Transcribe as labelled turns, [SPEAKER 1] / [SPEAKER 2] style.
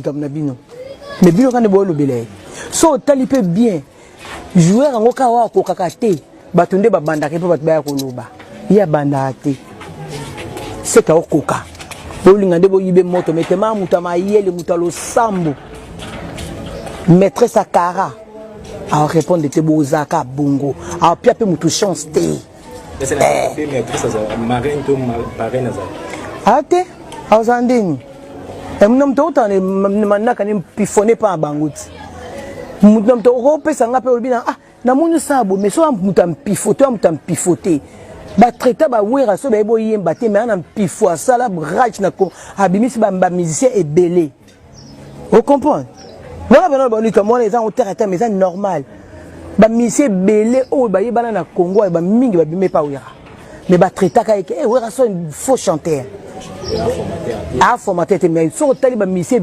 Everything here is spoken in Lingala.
[SPEAKER 1] comme Nabino. Mais bien quand on le so talipé bien. Joueur en okawa ko kakate. Batunde ba banda ke pa ba ko loba. Ya banda te. C'est ka okoka. Bolinga de bo yibe moto metema mutama yele mutalo sambo. Maîtresse Akara. A répondre de te bozaka bongo. A pia pe mutu chance te.
[SPEAKER 2] C'est la maîtresse marraine to marraine za.
[SPEAKER 1] Ate, azandeni. Mnam to tane manaka ni pifone pa banguti. Mnam to rope sanga pe olbina ah na munu sabo mais so mutam pifoté. Ba traiter ba wera so ba ebo yemba te mais na pifo sala rage na ko abimisi ba musicien et belé. Vous comprenez? Voilà ben on dit comme on les gens au terre mais c'est normal. Ba musicien belé o ba yebana na Congo ba mingi ba bimé pa wera. Mais ba traiter ka wera so un faux chanteur. Ah formaté mais so tali ba musicien